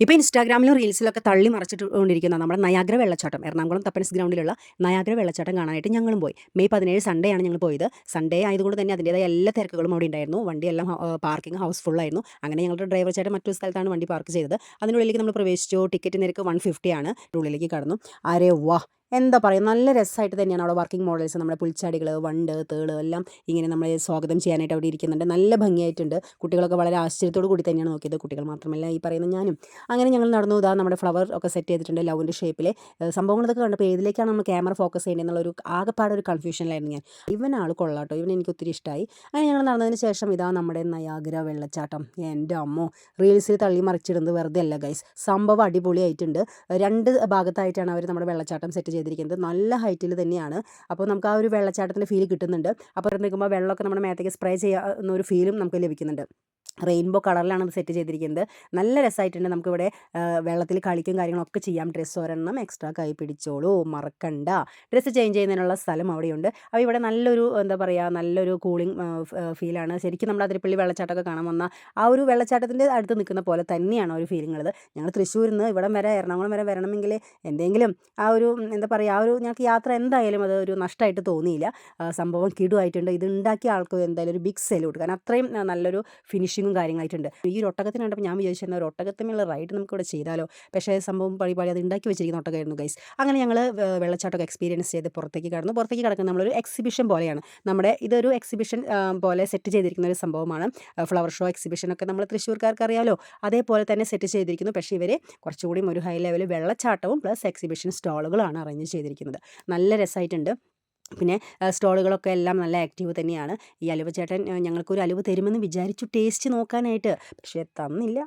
ഇപ്പോൾ ഇൻസ്റ്റാഗ്രാമിലും റീൽസിലൊക്കെ തള്ളി മറിച്ചിട്ടുകൊണ്ടിരിക്കുന്ന നമ്മുടെ നയാഗ്ര വെള്ളച്ചാട്ടം, എറണാകുളം തപ്പൻസ് ഗ്രൗണ്ടിലുള്ള നയാഗ്ര വെള്ളച്ചാട്ടം കാണാനായിട്ട് ഞങ്ങളും പോയി. മെയ് 17 സൺഡേ ആണ് ഞങ്ങൾ പോയത്. സൺഡേ ആയതുകൊണ്ട് തന്നെ അതിൻ്റേതായ എല്ലാ തിരക്കുകളും അവിടെ ഉണ്ടായിരുന്നു. വണ്ടിയെല്ലാം പാർക്കിംഗ് ഹൗസ്ഫുള്ളായിരുന്നു. അങ്ങനെ ഞങ്ങളുടെ ഡ്രൈവർ ചേട്ടൻ മറ്റൊരു സ്ഥലത്താണ് വണ്ടി പാർക്ക് ചെയ്തത്. അതിനുള്ളിലേക്ക് നമ്മൾ പ്രവേശിച്ചു. ടിക്കറ്റ് നിരക്ക് 150 ആണ്. ഉള്ളിലേക്ക് കടന്നു. അരേ വാ, എന്താ പറയുക, നല്ല രസമായിട്ട് തന്നെയാണ് അവിടെ വർക്കിംഗ് മോഡൽസ്, നമ്മുടെ പുൽച്ചാടികൾ, വണ്ട്, തേള് എല്ലാം ഇങ്ങനെ നമ്മളെ സ്വാഗതം ചെയ്യാനായിട്ട് അവിടെ ഇരിക്കുന്നുണ്ട്. നല്ല ഭംഗിയായിട്ടുണ്ട്. കുട്ടികളൊക്കെ വളരെ ആശ്ചര്യത്തോടു കൂടി തന്നെയാണ് നോക്കിയത്. കുട്ടികൾ മാത്രമല്ല, ഈ പറയുന്ന ഞാനും. അങ്ങനെ ഞങ്ങൾ നടന്നു. ഇതാ നമ്മുടെ ഫ്ലവർ ഒക്കെ സെറ്റ് ചെയ്തിട്ടുണ്ട് ലവിൻ്റെ ഷേപ്പിൽ. സംഭവങ്ങളൊക്കെ കണ്ടപ്പോൾ ഏതിലേക്കാണ് നമ്മൾ ക്യാമറ ഫോക്കസ് ചെയ്യേണ്ടത് എന്നുള്ളൊരു ആകെപ്പാടെ ഒരു കൺഫ്യൂഷനിലായിരുന്നു ഞാൻ. ഇവനാൾ കൊള്ളാട്ടോ, ഇവൻ എനിക്ക് ഒത്തിരി ഇഷ്ടമായി. അങ്ങനെ ഞങ്ങൾ നടന്നതിന് ശേഷം ഇതാ നമ്മുടെ നയാഗ്ര വെള്ളച്ചാട്ടം. എൻ്റെ അമ്മോ, റീൽസിൽ തള്ളി മറിച്ചിടുന്നത് വെറുതെ അല്ല ഗൈസ്, സംഭവം അടിപൊളിയായിട്ടുണ്ട്. രണ്ട് ഭാഗത്തായിട്ടാണ് അവർ നമ്മുടെ വെള്ളച്ചാട്ടം സെറ്റ് ചെയ്തിരിക്കുന്നത്. നല്ല ഹൈറ്റിൽ തന്നെയാണ്. അപ്പോൾ നമുക്ക് ആ ഒരു വെള്ളച്ചാട്ടത്തിൻ്റെ ഫീൽ കിട്ടുന്നുണ്ട്. അപ്പോൾ നിൽക്കുമ്പോൾ വെള്ളമൊക്കെ നമ്മുടെ മേത്തേക്ക് സ്പ്രേ ചെയ്യുന്ന ഒരു ഫീലും നമുക്ക് ലഭിക്കുന്നുണ്ട്. റെയിൻബോ കളറിലാണ് അത് സെറ്റ് ചെയ്തിരിക്കുന്നത്. നല്ല രസമായിട്ടുണ്ട്. നമുക്കിവിടെ വെള്ളത്തിൽ കളിക്കും കാര്യങ്ങളൊക്കെ ചെയ്യാം. ഡ്രസ്സ് ഒരെണ്ണം എക്സ്ട്രാ കൈ പിടിച്ചോളൂ, മറക്കണ്ട. ഡ്രസ്സ് ചേഞ്ച് ചെയ്യുന്നതിനുള്ള സ്ഥലം അവിടെയുണ്ട്. അപ്പോൾ ഇവിടെ നല്ലൊരു എന്താ പറയുക, നല്ലൊരു കൂളിംഗ് ഫീലാണ്. ശരിക്കും നമ്മുടെ അതിരപ്പള്ളി വെള്ളച്ചാട്ടമൊക്കെ കാണാൻ വന്ന ആ ഒരു വെള്ളച്ചാട്ടത്തിൻ്റെ അടുത്ത് നിൽക്കുന്ന പോലെ തന്നെയാണ് ഒരു ഫീലിംഗ് ഉള്ളത്. ഞങ്ങൾ തൃശ്ശൂരിൽ നിന്ന് ഇവിടം വരെ, എറണാകുളം വരെ വരണമെങ്കിൽ എന്തെങ്കിലും ആ ഒരു എന്താ പറയുക, ആ ഒരു ഞങ്ങൾക്ക് യാത്ര എന്തായാലും അത് ഒരു നഷ്ടമായിട്ട് തോന്നിയില്ല. സംഭവം കിടുവായിട്ടുണ്ട്. ഇത് ഉണ്ടാക്കിയ ആൾക്ക് എന്തായാലും ഒരു ബിഗ് സല്യൂട്ട്. കാരണം അത്രയും നല്ലൊരു ഫിനിഷിങ്ങും കാര്യങ്ങളായിട്ടുണ്ട്. ഈ ഒരു ഒട്ടകത്തിന് കണ്ടപ്പോൾ ഞാൻ വിചാരിച്ചിരുന്ന ഒരു ഒട്ടകത്തിനുള്ള റൈഡ് നമുക്കിവിടെ ചെയ്താലോ, പക്ഷേ സംഭവം പഴി അത് ഉണ്ടാക്കി വെച്ചിരിക്കുന്ന ഒട്ടകമായിരുന്നു ഗൈസ്. അങ്ങനെ ഞങ്ങൾ വെള്ളച്ചാട്ടമൊക്കെ എക്സ്പീരിയൻസ് ചെയ്ത് പുറത്തേക്ക് കടന്നു. പുറത്തേക്ക് കിടക്കുന്ന നമ്മളൊരു എക്സിബിഷൻ പോലെയാണ്. നമ്മുടെ ഇതൊരു എക്സിബിഷൻ പോലെ സെറ്റ് ചെയ്തിരിക്കുന്ന ഒരു സംഭവമാണ്. ഫ്ലവർ ഷോ എക്സിബിഷനൊക്കെ നമ്മൾ തൃശ്ശൂർക്കാർക്ക് അറിയാലോ, അതേപോലെ തന്നെ സെറ്റ് ചെയ്തിരിക്കുന്നു. പക്ഷേ ഇവർ കുറച്ചുകൂടി ഒരു ഹൈ ലെവൽ വെള്ളച്ചാട്ടവും പ്ലസ് എക്സിബിഷൻ സ്റ്റാളുകളാണ് അറേഞ്ച് ചെയ്തിരിക്കുന്നത്. നല്ല രസമായിട്ടുണ്ട്. പിന്നെ സ്റ്റോളുകളൊക്കെ എല്ലാം നല്ല ആക്റ്റീവ് തന്നെയാണ്. ഈ അലുവ ചേട്ടൻ ഞങ്ങൾക്കൊരു അലുവ തരുമെന്ന് വിചാരിച്ചു ടേസ്റ്റ് നോക്കാനായിട്ട്, പക്ഷേ തന്നില്ല.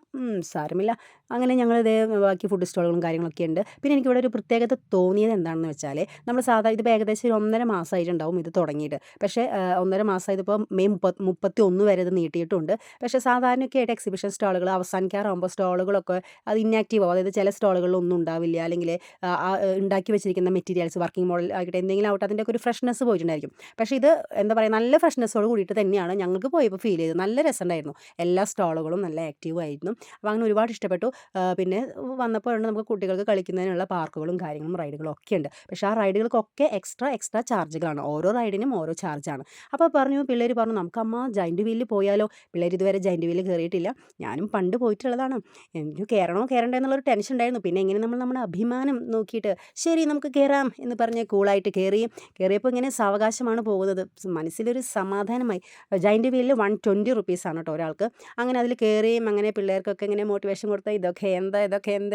സാരമില്ല. അങ്ങനെ ഞങ്ങൾ ഇതേ ബാക്കി ഫുഡ് സ്റ്റോളുകളും കാര്യങ്ങളൊക്കെ ഉണ്ട്. പിന്നെ എനിക്കിവിടെ ഒരു പ്രത്യേകത തോന്നിയത് എന്താണെന്ന് വെച്ചാൽ, നമ്മൾ സാധാരണ ഇതിപ്പോൾ ഏകദേശം ഒരു 1.5 മാസമായിട്ടുണ്ടാവും ഇത് തുടങ്ങിയിട്ട്. പക്ഷേ 1.5 മാസമായതിപ്പോൾ മെയ് 31 വരെ ഇത് നീട്ടിയിട്ടുണ്ട്. പക്ഷേ സാധാരണയൊക്കെ ആയിട്ട് എക്സിബിഷൻ സ്റ്റാളുകൾ അവസാനിക്കാറാകുമ്പോൾ സ്റ്റോളുകളൊക്കെ അത് ഇന്നാക്റ്റീവ് ആവും. അതായത് ചില സ്റ്റാളുകളിൽ ഒന്നും ഉണ്ടാവില്ല, അല്ലെങ്കിൽ ഉണ്ടാക്കി വെച്ചിരിക്കുന്ന മെറ്റീരിയൽസ് വർക്കിംഗ് മോഡൽ ആയിട്ട് എന്തെങ്കിലും ആവട്ടെ, അതിൻ്റെയൊക്കെ ഒരു ഫ്രഷ്നെസ് പോയിട്ടുണ്ടായിരിക്കും. പക്ഷേ ഇത് എന്താ പറയുക, നല്ല ഫ്രഷ്നെസ്സോട് കൂടിയിട്ട് തന്നെയാണ് ഞങ്ങൾക്ക് പോയപ്പോൾ ഫീൽ ചെയ്തത്. നല്ല രസമുണ്ടായിരുന്നു. എല്ലാ സ്റ്റാളുകളും നല്ല ആക്റ്റീവ് ആയിരുന്നു. അപ്പോൾ അങ്ങനെ ഒരുപാട് ഇഷ്ടപ്പെട്ടു. പിന്നെ വന്നപ്പോഴുണ്ട് നമുക്ക് കുട്ടികൾക്ക് കളിക്കുന്നതിനുള്ള പാർക്കുകളും കാര്യങ്ങളും റൈഡുകളും ഒക്കെ ഉണ്ട്. പക്ഷേ ആ റൈഡുകൾക്കൊക്കെ എക്സ്ട്രാ ചാർജുകളാണ്. ഓരോ റൈഡിനും ഓരോ ചാർജാണ്. അപ്പോൾ പിള്ളേർ പറഞ്ഞു നമുക്കമ്മ ജൈൻറ്റ് വീലിൽ പോയാലോ. പിള്ളേർ ഇതുവരെ ജൈൻറ്റ് വീലിൽ കയറിയിട്ടില്ല. ഞാനും പണ്ട് പോയിട്ടുള്ളതാണ്. എനിക്ക് കയറണ്ടേ എന്നുള്ളൊരു ടെൻഷൻ ഉണ്ടായിരുന്നു. പിന്നെ എങ്ങനെ നമ്മുടെ അഭിമാനം നോക്കിയിട്ട് ശരി നമുക്ക് കയറാം എന്ന് പറഞ്ഞ് കൂളായിട്ട് കയറിയപ്പോൾ ഇങ്ങനെ സാവകാശമാണ് പോകുന്നത്. മനസ്സിലൊരു സമാധാനമായി. ജൈൻറ്റ് വീലിൽ 120 റുപ്പീസാണ് കേട്ടോ ഒരാൾക്ക്. അങ്ങനെ അതിൽ കയറിയും അങ്ങനെ പിള്ളേർക്കൊക്കെ ഇങ്ങനെ മോട്ടിവേഷൻ കൊടുത്താൽ ഇതൊക്കെ എന്താ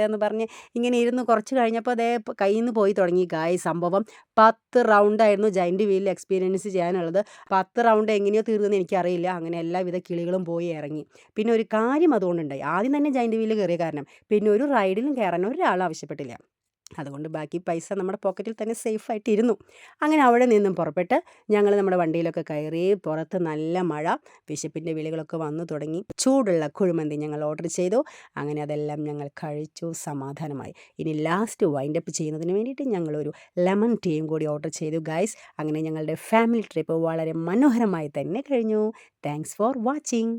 എന്ന് പറഞ്ഞ് ഇങ്ങനെ ഇരുന്ന് കുറച്ച് കഴിഞ്ഞപ്പോൾ അതേ കയ്യിൽ നിന്ന് പോയി തുടങ്ങി സംഭവം. 10 റൗണ്ടായിരുന്നു ജൈൻറ്റ് വീലിൽ എക്സ്പീരിയൻസ് ചെയ്യാനുള്ളത്. 10 റൗണ്ട് എങ്ങനെയോ തീർന്നെന്ന് എനിക്കറിയില്ല. അങ്ങനെ എല്ലാവിധ കിളികളും പോയി ഇറങ്ങി. പിന്നെ ഒരു കാര്യം അതുകൊണ്ടുണ്ടായി. ആദ്യം തന്നെ ജൈൻറ്റ് വീലിൽ കയറിയ കാരണം പിന്നെ ഒരു റൈഡിലും കയറാൻ ഒരാൾ ആവശ്യപ്പെട്ടില്ല. അതുകൊണ്ട് ബാക്കി പൈസ നമ്മുടെ പോക്കറ്റിൽ തന്നെ സേഫായിട്ട് ഇരുന്നു. അങ്ങനെ അവിടെ നിന്നും പുറപ്പെട്ട് ഞങ്ങൾ നമ്മുടെ വണ്ടിയിലൊക്കെ കയറി. പുറത്ത് നല്ല മഴ, വിശപ്പിൻ്റെ വിളികളൊക്കെ വന്നു തുടങ്ങി. ചൂടുള്ള കുഴിമന്തി ഞങ്ങൾ ഓർഡർ ചെയ്തു. അങ്ങനെ അതെല്ലാം ഞങ്ങൾ കഴിച്ചു സമാധാനമായി. ഇനി ലാസ്റ്റ് വൈൻഡപ്പ് ചെയ്യുന്നതിന് വേണ്ടിയിട്ട് ഞങ്ങളൊരു ലെമൺ ടീയും കൂടി ഓർഡർ ചെയ്തു ഗൈസ്. അങ്ങനെ ഞങ്ങളുടെ ഫാമിലി ട്രിപ്പ് വളരെ മനോഹരമായി തന്നെ കഴിഞ്ഞു. Thanks for watching.